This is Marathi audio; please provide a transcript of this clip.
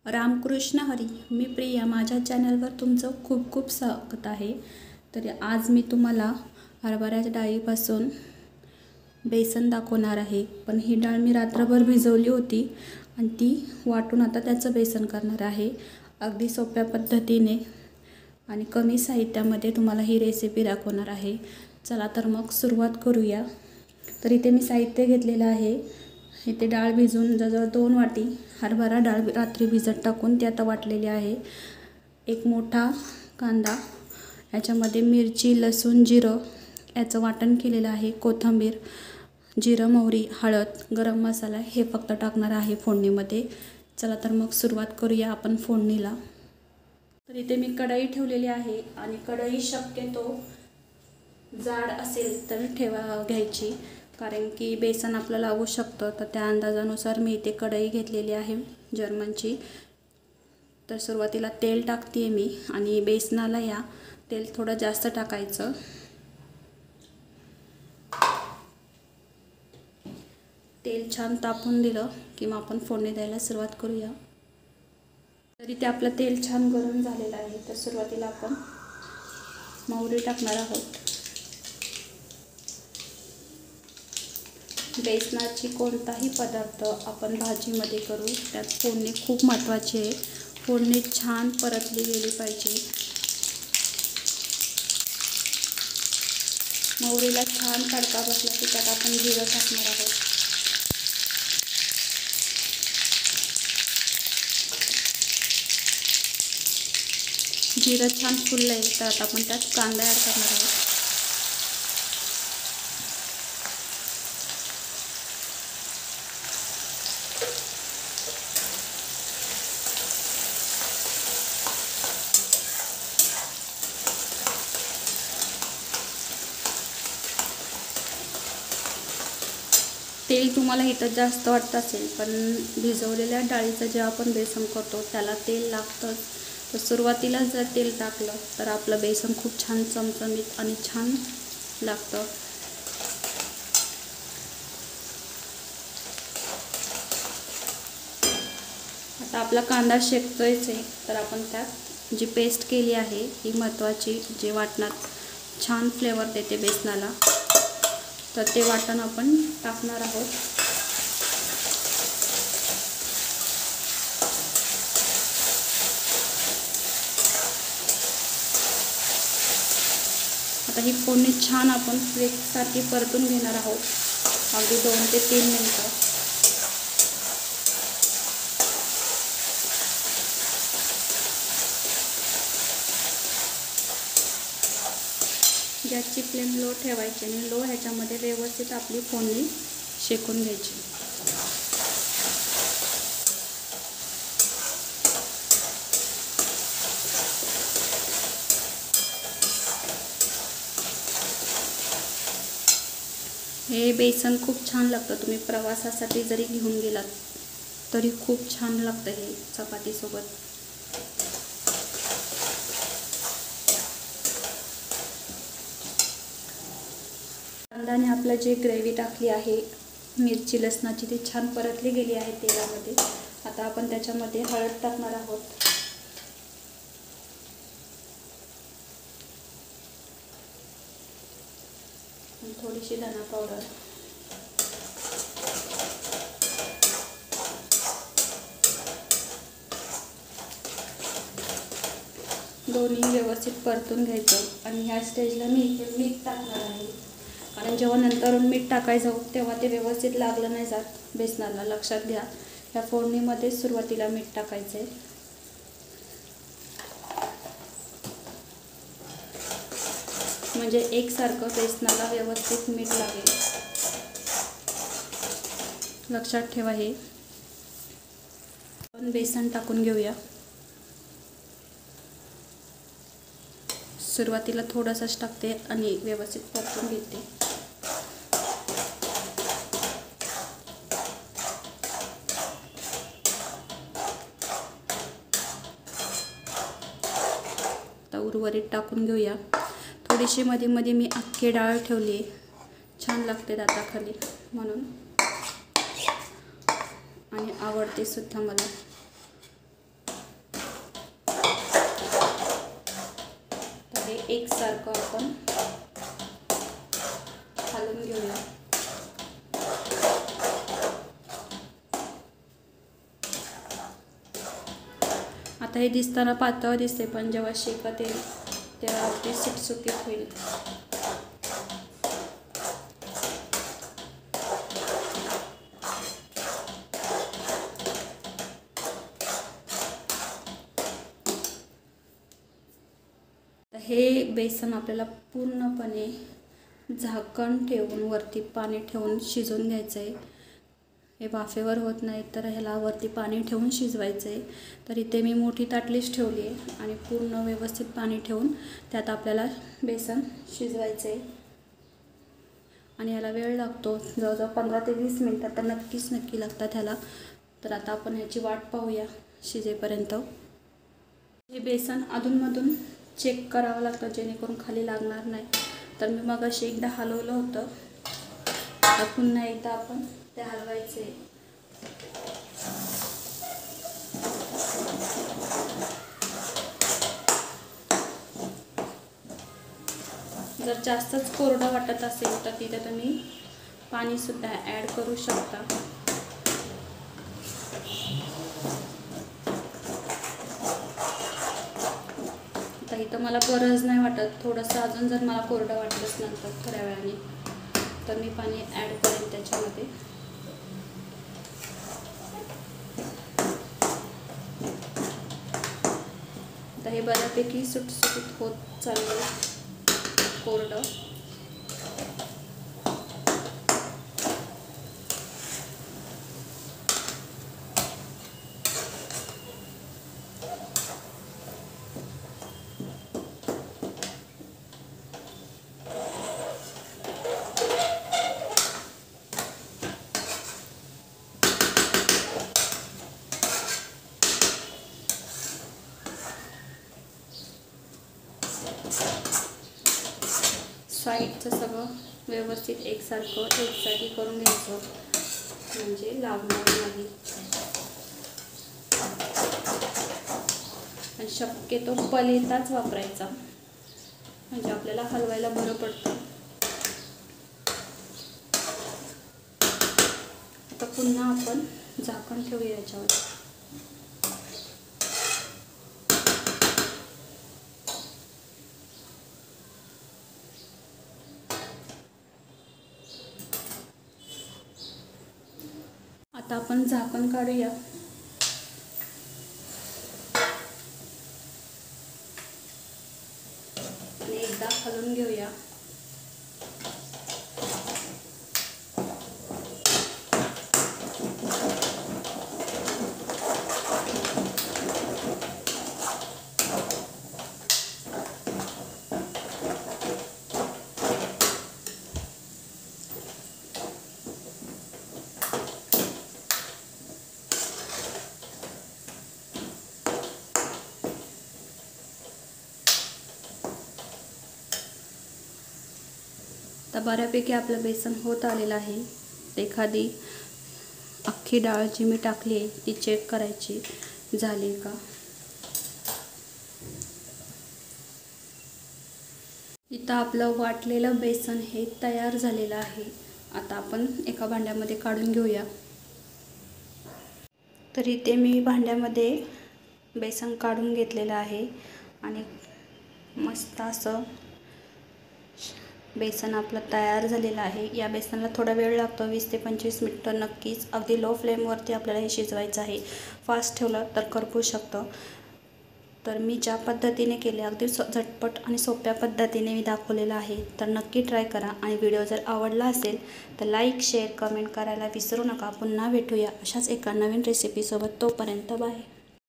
रामकृष्ण हरी. मी प्रिया. माझ्या चॅनलवर तुमचं खूप खूप स्वागत आहे. तर आज मी तुम्हाला हरभऱ्याच्या डाळीपासून बेसन दाखवणार आहे. पण ही डाळ मी रात्रभर भिजवली होती आणि ती वाटून आता त्याचं बेसन करणार आहे. अगदी सोप्या पद्धतीने आणि कमी साहित्यामध्ये तुम्हाला ही रेसिपी दाखवणार आहे. चला तर मग सुरुवात करूया. तर इथे मी साहित्य घेतलेलं आहे. इथे डाळ भिजून जवळजवळ 2 वाटी हरभरा डाळ रात्री भिजत टाकून ती आता वाटलेली आहे. एक मोठा कांदा, याच्यामध्ये मिरची, लसूण, जिरं याचं वाटण केलेलं आहे. कोथिंबीर, जिरं, मोहरी, हळद, गरम मसाला हे फक्त टाकणार आहे फोडणीमध्ये. चला तर मग सुरुवात करूया आपण फोडणीला. तर इथे मी कढई ठेवलेली आहे आणि कढई शक्यतो जाड असेल तर घ्यायची, कारण की बेसन आपलं लागू शकतं. तर त्या अंदाजानुसार मी इथे कढई घेतलेली आहे जर्मनची. तर सुरुवातीला तेल टाकते मी आणि बेसनाला या तेल थोडं जास्त टाकायचं. तेल छान तापून दिलं की मग आपण फोडणी द्यायला सुरुवात करूया. तरी ते आपलं तेल छान गरम झालेलं आहे. तर सुरुवातीला आपण मोहरी टाकणार आहोत. बेसनाची कोणताही पदार्थ आपण भाजीमध्ये करू, त्यात फोडणी खूप महत्त्वाची आहे. फोडणी छान परतली गेली पाहिजे. मोहरीला छान तडका बसला की त्यात आपण जिरं टाकणार आहोत. जिरं छान फुललं आहे तर आता आपण त्यात कांदा ॲड करणार आहोत. तेल तुम्हाला इथं जास्त वाटतं असेल, पण भिजवलेल्या डाळीचं जेव्हा आपण बेसन करतो त्याला तेल लागतंच. तर सुरुवातीला जर तेल टाकलं तर आपलं बेसन खूप छान चमचमीत आणि छान लागतं. आता आपला कांदा शेकतोयच आहे, तर आपण त्यात जी पेस्ट केली आहे ही महत्त्वाची, जे वाटणात छान फ्लेवर देते बेसनाला, तर ते वाटण आपण टाकणार आहोत. आता ही फोडणी छान आपण एकसारखी परतून घेणार आहोत, अगदी 2 ते 3 मिनिटं. गॅसची फ्लेम लो ठेवायची आणि लो ह्याच्यामध्ये व्यवस्थित आपली फोडणी शेकून घ्यायची. हे बेसन खूप छान लागतं. तुम्ही प्रवासासाठी जरी घेऊन गेलात तरी खूप छान लागतं हे चपातीसोबत. कांद्याने आपलं जे ग्रेव्ही टाकली आहे मिरची लसणाची ती छान परतली गेली आहे तेलामध्ये. आता आपण त्याच्यामध्ये हळद टाकणार आहोत. थोडीशी धना पावडर, दोन्ही व्यवस्थित परतून घ्यायचं. आणि ह्या स्टेजला मी इथे मीठ टाकणार आहे, कारण जेव्हा नंतरून मीठ टाकायचं तेव्हा ते व्यवस्थित लागलं नाही जात बेसनाला. लक्षात घ्या, या फोडणीमध्ये सुरुवातीला मीठ टाकायचं आहे. म्हणजे एकसारखं बेसनाला व्यवस्थित मीठ लागेल. लक्षात ठेवा. हे आपण बेसन टाकून घेऊया. सुरुवातीला थोडंसंच टाकते आणि व्यवस्थित परतून घेते. आता उर्वरित टाकून घेऊया. थोडीशी मध्ये मध्ये मी अख्खी डाळ ठेवली आहे, छान लागते दाताखाली म्हणून, आणि आवडते सुद्धा मला. एकसारखं आपण हलवून घेऊया. आता हे दिसताना पातळ दिसते, पण जेव्हा शेकत येईल तेव्हा अगदी सुटसुटीत होईल. हे बेसन आपल्याला पूर्णपणे झाकण ठेवून वरती पाणी ठेवून शिजवून घ्यायचं आहे. हे वाफेवर होत नाही, तर ह्याला वरती पाणी ठेवून शिजवायचं आहे. तर इथे मी मोठी ताटलीच ठेवली आहे आणि पूर्ण व्यवस्थित पाणी ठेवून त्यात आपल्याला बेसन शिजवायचं आहे. आणि याला वेळ लागतो, जवळजवळ 15 ते 20 मिनटं तर नक्की लागतात ह्याला. तर आता आपण ह्याची वाट पाहूया शिजेपर्यंत. हे बेसन अधूनमधून चेक करावं लागतं जेणेकरून खाली लागणार नाही. तर मी मगाशी एकदा हलवलं होतं, आता पुन्हा एकदा आपण ते हलवायचे. जर जास्तच कोरडं वाटत असेल तर तिथे तुम्ही पाणीसुद्धा ॲड करू शकता. आता इथं मला गरज नाही वाटत, थोडंसं अजून जर मला कोरडं वाटलंच नंतर थोड्या वेळाने तर मी पाणी ॲड करेन त्याच्यामध्ये. आता हे बऱ्यापैकी सुटसुटीत होत चाललं कोरडं. साईडचं सगळं व्यवस्थित एकसारखी करून घ्यायचं, म्हणजे लागणार नाही. आणि शक्यतो पलेताच वापरायचा, म्हणजे आपल्याला हलवायला बरं पडतं. आता पुन्हा आपण झाकण ठेवूया याच्यावर. आता आपण झाकण काढूया. आणि एकदा हलवून घेऊया. आता बऱ्यापैकी आपलं बेसन होत आलेलं आहे. एखादी अख्खी डाळ जी मी टाकली आहे ती चेक करायची झाली का. इथं आपलं वाटलेलं बेसन हे तयार झालेलं आहे. आता आपण एका भांड्यामध्ये काढून घेऊया. तर इथे मी भांड्यामध्ये बेसन काढून घेतलेलं आहे आणि मस्त असं बेसन आपलं तयार झालेलं आहे. या बेसनाला थोडा वेळ लागतो, 20 ते 25 मिनिटं नक्कीच. अगदी लो फ्लेमवरती आपल्याला हे शिजवायचं आहे. फास्ट ठेवलं तर करपू शकतं. तर मी ज्या पद्धतीने केले अगदी झटपट आणि सोप्या पद्धतीने मी दाखवलेलं आहे. तर नक्की ट्राय करा. आणि व्हिडिओ जर आवडला असेल तर लाईक, शेअर, कमेंट करायला विसरू नका. पुन्हा भेटूया अशाच एका नवीन रेसिपीसोबत. तोपर्यंत बाय.